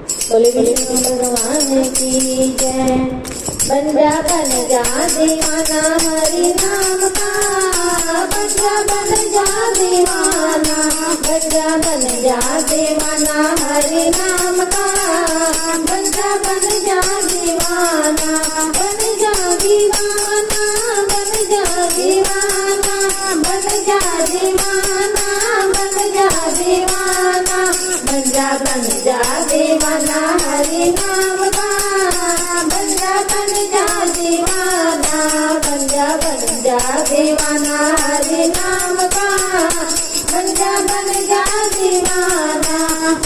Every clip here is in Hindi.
बोले विष्णु भगवान की जय। बन जा दीवाना हरि नाम का, बन जा दीवाना, बन जा दीवाना हरि नाम का, बन जा दीवाना, बन जा दीवाना, बन जा दीवाना, बन जा दीवाना, बन जा दीवाना, बन जा दीवाना हरि नाम का, बन जा दीवाना, बन जा दीवाना हरि नाम का, बन जा दीवाना।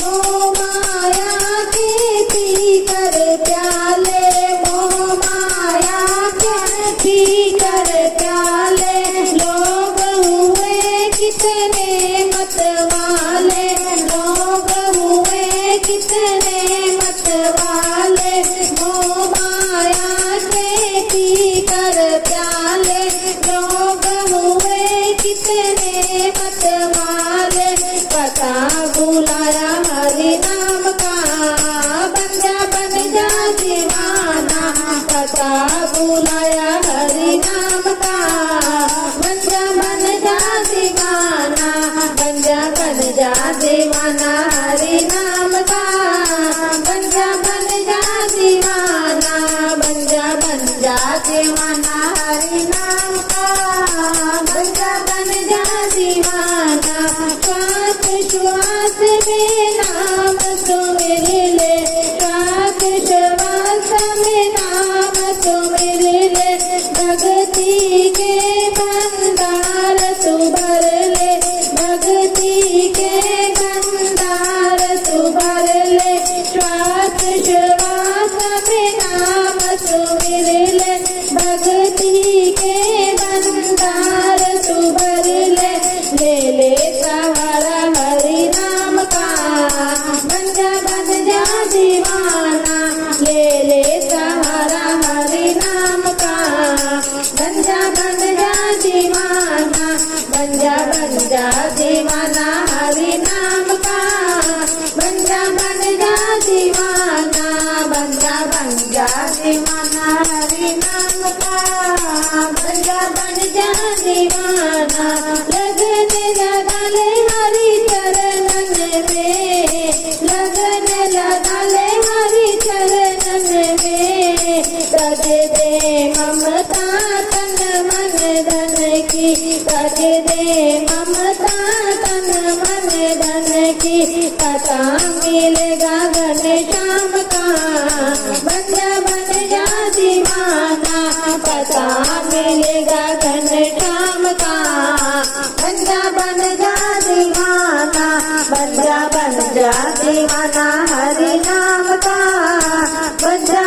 ओ माया के पीकर प्याले, मोह माया के पीकर प्याले, लोग हुए कितने मतवाले, लोग हुए कितने मतवाले, मोह माया के पीकर प्याले, लोग हुए कितने मतवाले। पता बुलाया हरि नाम का, बन जा दीवाना, पता बुलाया हरि नाम का, बन जा दीवाना, बन जा दीवाना हरि नाम का, बन जा दीवाना, बन जा दीवाना हरि नाम का, बन जा दीवाना। श्वास श्वास में नाम सुमिर ले, श्वास श्वास में नाम सुमिर ले, भक्ति के भंडार तू भर ले, भक्ति के भंडार तू भर ले। श्वास श्वास में नाम सुमिर ले, भक्ति के भंडार तू भर ले। ले सहारा हरि नाम का, बन जा दीवाना, ले सहारा हरि नाम का, बन जा दीवाना, बन जा दीवाना हरि नाम का, बन जा दीवाना, बन जा दीवाना हरि नाम का, बन जा दीवाना। लगन लगा ले हरि चरणन में, लगन लगा ले हरि चरणन में, तज दे ममता तन मन धन की, तज दे ममता तन मन धन की। पता मिलेगा घनश्याम का, बन जा दीवाना, पता मिलेगा घनश्याम का, बन जा दीवाना, बन जा दीवाना हरि नाम का, बन जा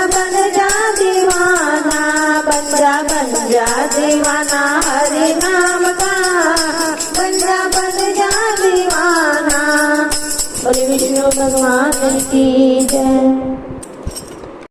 दीवाना, बन जा दीवाना हरि नाम का, बन जा दीवाना। बोले विष्णु भगवान की